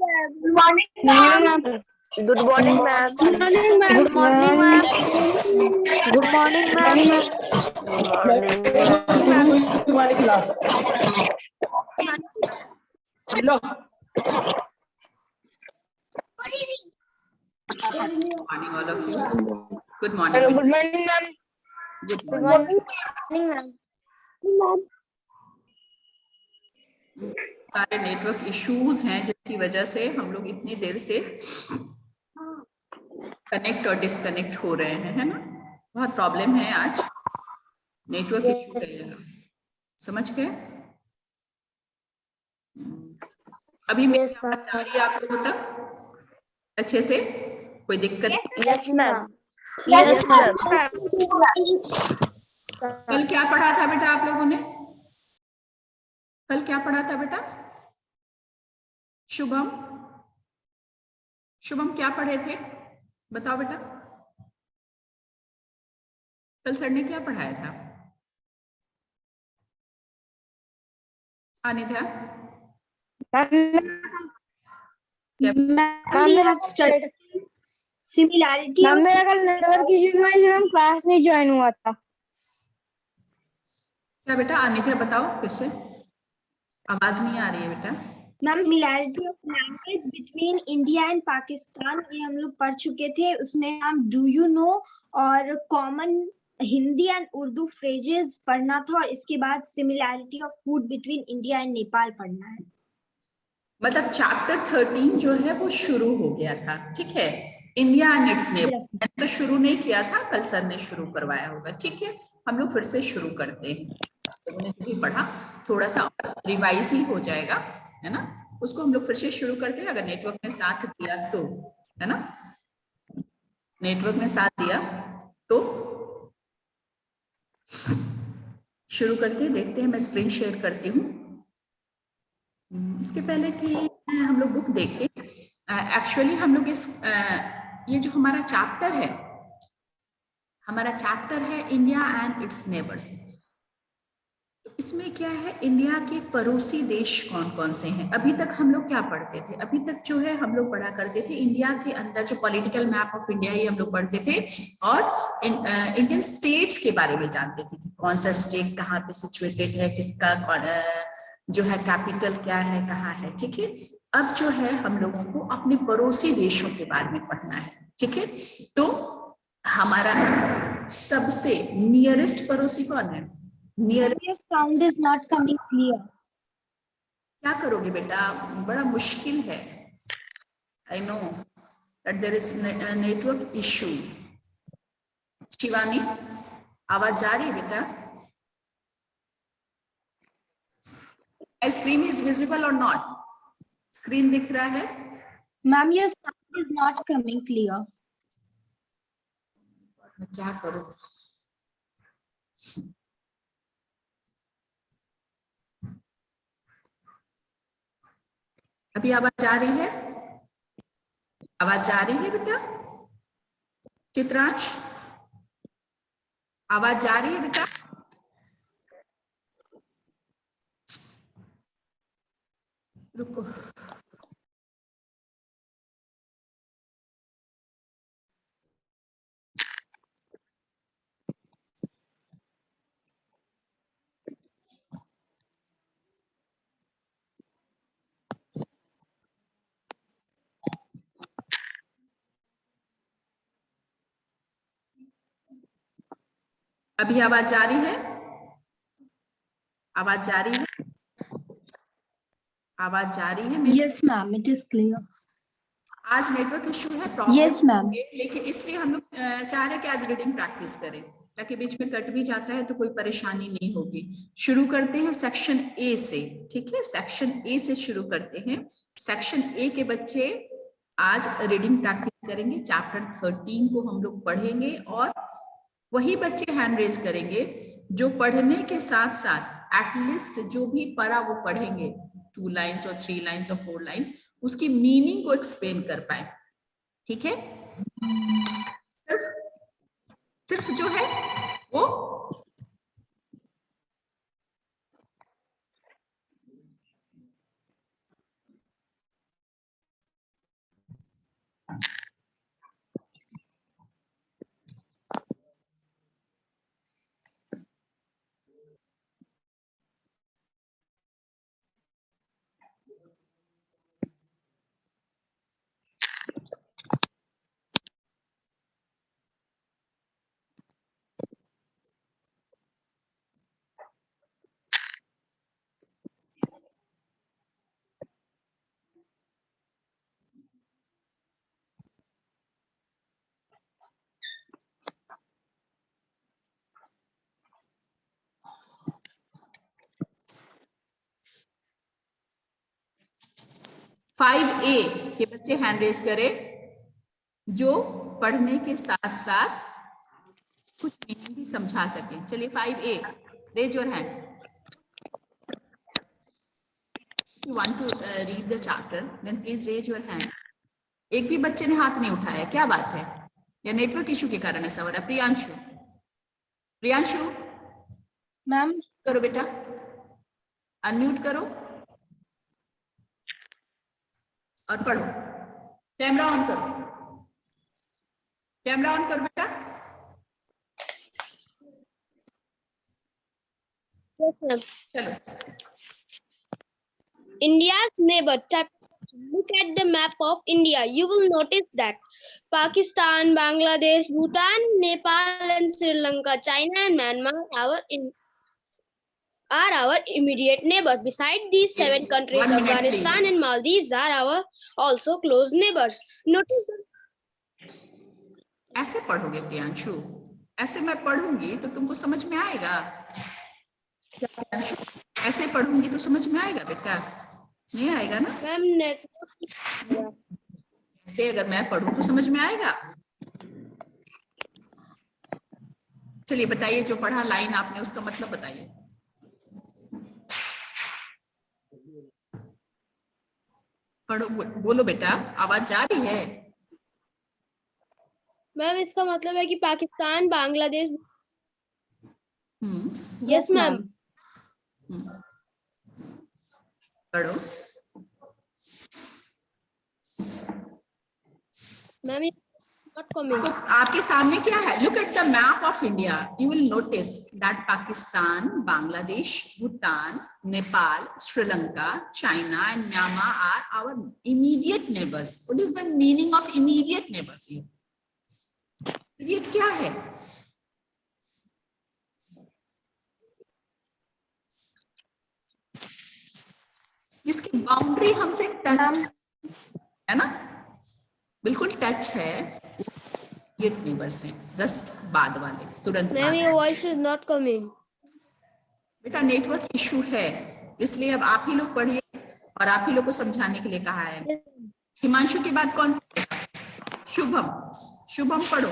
Good morning ma'am. Good morning ma'am. Good morning ma'am. हमारी class hello Morning, all of you. Good morning. Hello good morning ma'am. Good good morning. Morning ma'am. सारे network issues हैं जिसकी वजह से हम लोग इतनी देर से कनेक्ट और डिस्कनेक्ट हो रहे हैं, है ना। बहुत प्रॉब्लम है आज, नेटवर्क इश्यू है, समझ गए। अभी मेरी आवाज आ रही है आप लोगों तक अच्छे से? कोई दिक्कत? Yes ma'am. Yes ma'am. कल क्या पढ़ा था बेटा आप लोगों ने? कल क्या पढ़ा था बेटा? शुभम, शुभम क्या पढ़े थे बताओ बेटा। कल सर ने क्या पढ़ाया था? अनिता सिमिलैरिटी। मैम मेरा कल नेटवर्क इशू की वजह से मैम क्लास नहीं ज्वाइन हुआ था। क्या बेटा? अनिता बताओ फिर से, आवाज नहीं आ रही है बेटा। Ma'am similarity of language between India and Pakistan ये हम लोग पढ़ चुके थे। उसमें हम डू यू नो और common Hindi and Urdu phrases पढ़ना था, और इसके बाद similarity of food between India and Nepal पढ़ना है। मतलब चैप्टर 13 जो है वो शुरू हो गया था, ठीक है। इंडिया एंड इट्स नेबर मैंने तो शुरू नहीं किया था, कल सर ने शुरू करवाया होगा, ठीक है। हम लोग फिर से शुरू करते हैं, लोगों ने भी पढ़ा, थोड़ा सा रिवाइज ही हो जाएगा, है ना। उसको हम लोग फिर से शुरू करते हैं, अगर नेटवर्क ने साथ दिया तो, है ना। नेटवर्क ने साथ दिया तो शुरू करते हैं। देखते हैं, मैं स्क्रीन शेयर करती हूँ। इसके पहले कि हम लोग बुक देखें, एक्चुअली हम लोग ये जो हमारा चैप्टर है इंडिया एंड इट्स नेबर्स। इसमें क्या है, इंडिया के पड़ोसी देश कौन कौन से हैं। अभी तक हम लोग क्या पढ़ते थे? अभी तक जो है हम लोग पढ़ा करते थे इंडिया के अंदर जो पॉलिटिकल मैप ऑफ इंडिया ये हम लोग पढ़ते थे, और इंडियन स्टेट्स के बारे में जानते थे कि कौन सा स्टेट कहाँ पे सिचुएटेड है, किसका जो है कैपिटल क्या है, कहाँ है, ठीक है। अब जो है हम लोगों को अपने पड़ोसी देशों के बारे में पढ़ना है, ठीक है। तो हमारा सबसे नियरेस्ट पड़ोसी कौन है? Nearest sound is not coming clear. क्या करोगे बेटा, बड़ा मुश्किल है। I know that there is network issue. Shivani आवाज जा रही है बेटा? स्क्रीन इज विजिबल और नॉट? स्क्रीन दिख रहा है? Ma'am your sound is not coming clear. मैं क्या करूं? अभी आवाज जा रही है? आवाज जा रही है बेटा? चित्रांश आवाज जा रही है बेटा? रुको, अभी आवाज जा रही है? आवाज जा रही है? आवाज जा रही है मेरी? Yes ma'am it is clear. आज नेटवर्क इशू है, प्रॉब्लम यस मैम। लेकिन इसलिए हम लोग चाह रहे हैं कि आज रीडिंग प्रैक्टिस करें, ताकि बीच में कट भी जाता है तो कोई परेशानी नहीं होगी। शुरू करते हैं सेक्शन ए से, ठीक है। सेक्शन ए से शुरू करते हैं। सेक्शन ए के बच्चे आज रीडिंग प्रैक्टिस करेंगे, चैप्टर 13 को हम लोग पढ़ेंगे, और वही बच्चे हैंड रेज करेंगे जो पढ़ने के साथ साथ एटलीस्ट जो भी पढ़ा वो पढ़ेंगे, 2 लाइन्स और 3 लाइन्स और 4 लाइन्स, उसकी मीनिंग को एक्सप्लेन कर पाए, ठीक है। सिर्फ जो है वो 5A के बच्चे हैंड रेज करें जो पढ़ने के साथ साथ कुछ मीनिंग भी समझा सके। चलिए 5A, raise your hand. You want to read the chapter, then please raise your hand. एक भी बच्चे ने हाथ नहीं उठाया, क्या बात है? या नेटवर्क इशू के कारण ऐसा हो रहा है? प्रियांशु, प्रियांशु मैम करो बेटा, अनम्यूट करो और पढ़ो। कैमरा ऑन करो, कैमरा ऑन करो बेटा। Yes ma'am. चलो, India's neighbor. Look at the map of India. You will notice that Pakistan, Bangladesh, Bhutan, Nepal, and Sri Lanka, China, and Myanmar are our immediate neighbors. Besides these 7 countries, 1 minute, Afghanistan please. and Maldives are our also close neighbors. Notice the ऐसे पढ़ोगे प्रियांशु, ऐसे मैं पढ़ूंगी तो तुमको समझ में आएगा क्या प्रियांशु? ऐसे पढ़ूंगी तो समझ में आएगा बेटा? नहीं आएगा ना। Ma'am network. ऐसे अगर मैं पढ़ूं तो समझ में आएगा। चलिए बताइए, जो पढ़ा लाइन आपने उसका मतलब बताइए। पढ़ो, बोलो बेटा, आवाज जा रही है? मैम इसका मतलब है कि पाकिस्तान, बांग्लादेश। Yes, ma'am. पढ़ो। Ma'am not coming. तो आपके सामने क्या है? Look at the map of India, you will notice that Pakistan, Bangladesh, Bhutan, Nepal, Sri Lanka, China and Myanmar are our immediate neighbours. What is the meaning of immediate neighbours? Immediate क्या है? जिसकी बाउंड्री हमसे टच है ना, बिल्कुल टच है, ये नेबर से जस्ट बाद वाले, तुरंत ma'am your voice is not coming. बेटा नेटवर्क इशू है, इसलिए अब आप ही लोग पढ़िए और आप ही लोग को समझाने के लिए कहा है। हिमांशु के बाद कौन? शुभम, शुभम पढ़ो।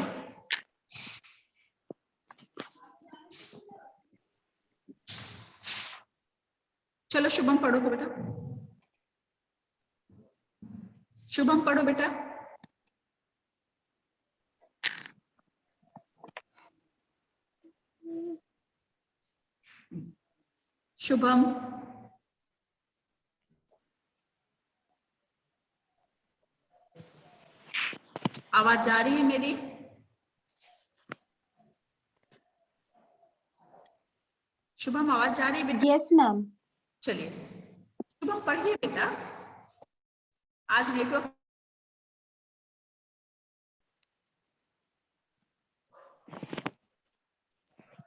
चलो शुभम पढ़ो तो बेटा, शुभम पढ़ो बेटा। शुभम, आवाज जा रही है मेरी? शुभम आवाज जा रही है बेटा? Yes, ma'am. चलिए शुभम पढ़िए बेटा, आज network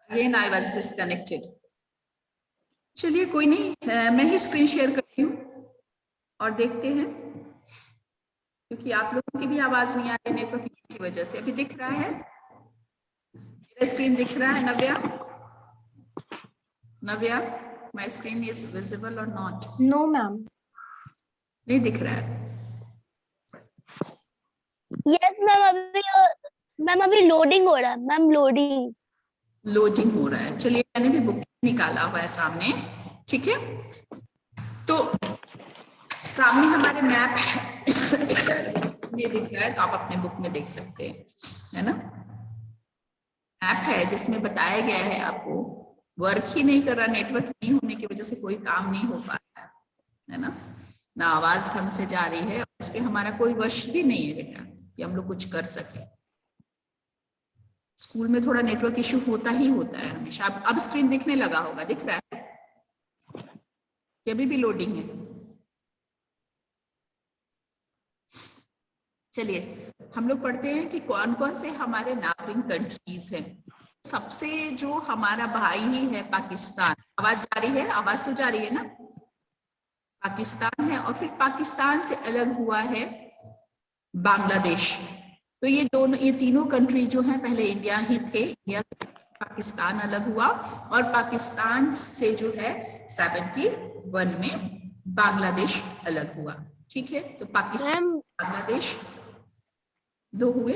Again I was disconnected. चलिए कोई नहीं, मैं ही स्क्रीन शेयर करती हूँ और देखते हैं, क्योंकि आप लोगों की भी आवाज नहीं आ रही नेटवर्क की वजह से। अभी दिख रहा है मेरा स्क्रीन? दिख रहा है नव्या? नव्या, माय स्क्रीन इज विजिबल और नॉट? No, ma'am. नहीं दिख रहा है? यस मैम अभी लोडिंग हो रहा है मैम, लोडिंग हो रहा है। चलिए मैंने भी बुक निकाला हुआ है सामने, ठीक है? तो सामने हमारे मैप ये दिख रहा है, तो आप अपने बुक में देख सकते हैं, है ना? मैप है जिसमें बताया गया है आपको, वर्क ही नहीं कर रहा, नेटवर्क नहीं होने की वजह से कोई काम नहीं हो पा रहा है ना? ना आवाज ढंग से जा रही है, उस पर हमारा कोई वश भी नहीं है बेटा। कि हम लोग कुछ कर सके। स्कूल में थोड़ा नेटवर्क इश्यू होता ही होता है हमेशा। अब स्क्रीन दिखने लगा होगा, दिख रहा है कि अभी भी लोडिंग है? चलिए हम लोग पढ़ते हैं कि कौन कौन से हमारे नाबरिंग कंट्रीज हैं। सबसे जो हमारा भाई ही है पाकिस्तान। आवाज जा रही है? आवाज तो जा रही है ना? पाकिस्तान है, और फिर पाकिस्तान से अलग हुआ है बांग्लादेश। तो ये तीनों कंट्री जो हैं पहले इंडिया ही थे, इंडिया पाकिस्तान अलग हुआ, और पाकिस्तान से जो है 71 में बांग्लादेश अलग हुआ। ठीक है, तो पाकिस्तान बांग्लादेश 2 हुए।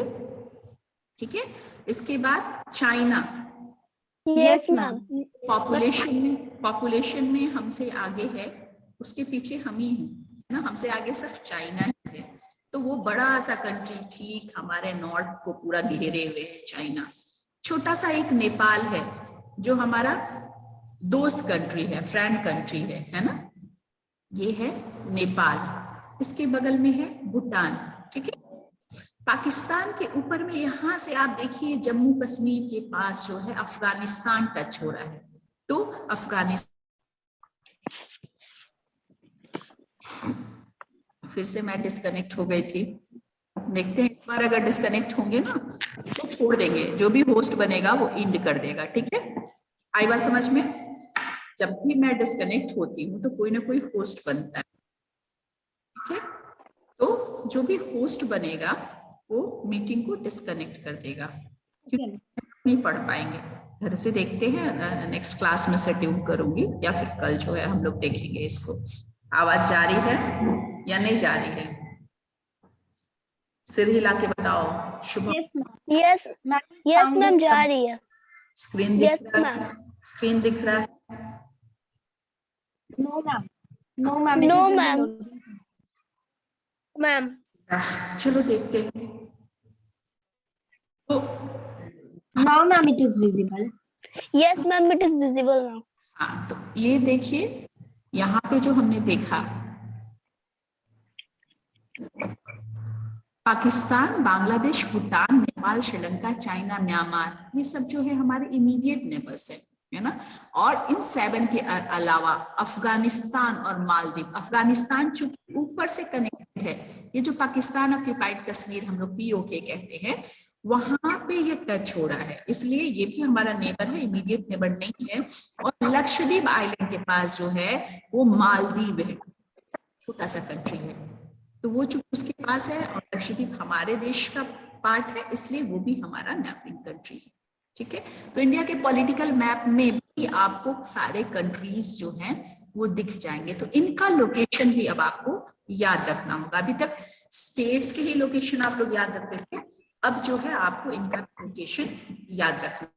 ठीक है, इसके बाद चाइना। Yes ma'am. पॉपुलेशन में हमसे आगे है, उसके पीछे हम ही हैं ना, हमसे आगे सिर्फ चाइना है। तो वो बड़ा सा कंट्री ठीक हमारे नॉर्थ को पूरा घेरे हुए है चाइना। छोटा सा एक नेपाल है जो हमारा दोस्त कंट्री है, फ्रेंड कंट्री है ना, ये है नेपाल। इसके बगल में है भूटान। ठीक है, पाकिस्तान के ऊपर में यहां से आप देखिए जम्मू कश्मीर के पास जो है अफगानिस्तान टच हो रहा है। तो अफगानिस्तान, फिर से मैं डिस्कनेक्ट हो गई थी, देखते हैं इस बार अगर डिस्कनेक्ट होंगे ना तो छोड़ देंगे, जो भी होस्ट बनेगा वो एंड कर देगा। ठीक है, आई बात समझ में? जब भी मैं डिस्कनेक्ट होती हूँ तो कोई ना कोई होस्ट बनता है। ठीक है, तो जो भी होस्ट बनेगा वो मीटिंग को डिस्कनेक्ट कर देगा, क्योंकि नहीं पढ़ पाएंगे। घर से देखते हैं, नेक्स्ट क्लास में शेड्यूल करूंगी या फिर कल जो है हम लोग देखेंगे इसको। आवाज जा रही है या नहीं जा रही है? सिर हिला के बताओ। शुभ यस मैम जा रही है। स्क्रीन दिख रहा है? स्क्रीन दिख रहा है? No ma'am, no ma'am, no ma'am. चलो देखते हैं। तो now ma'am it is visible. Yes ma'am it is visible now. हाँ, तो ये देखिए यहाँ पे जो हमने देखा, पाकिस्तान, बांग्लादेश, भूटान, नेपाल, श्रीलंका, चाइना, म्यांमार, ये सब जो है हमारे इमीडिएट नेबर्स है ना। और इन 7 के अलावा अफगानिस्तान और मालदीव। अफगानिस्तान चूंकि ऊपर से कनेक्टेड है, ये जो पाकिस्तान ऑक्यूपाइड कश्मीर हम लोग POK कहते हैं, वहां पे ये टच हो रहा है, इसलिए ये भी हमारा नेबर है, इमीडिएट नेबर नहीं है। और लक्षद्वीप आइलैंड के पास जो है वो मालदीव है, छोटा सा कंट्री है, तो वो चूंकि उसके पास है और लक्षद्वीप हमारे देश का पार्ट है, इसलिए वो भी हमारा नेबरिंग कंट्री है। ठीक है, तो इंडिया के पॉलिटिकल मैप में भी आपको सारे कंट्रीज जो हैं वो दिख जाएंगे। तो इनका लोकेशन भी अब आपको याद रखना होगा। अभी तक स्टेट्स के ही लोकेशन आप लोग याद रखते थे, अब जो है आपको इनका लोकेशन याद रखना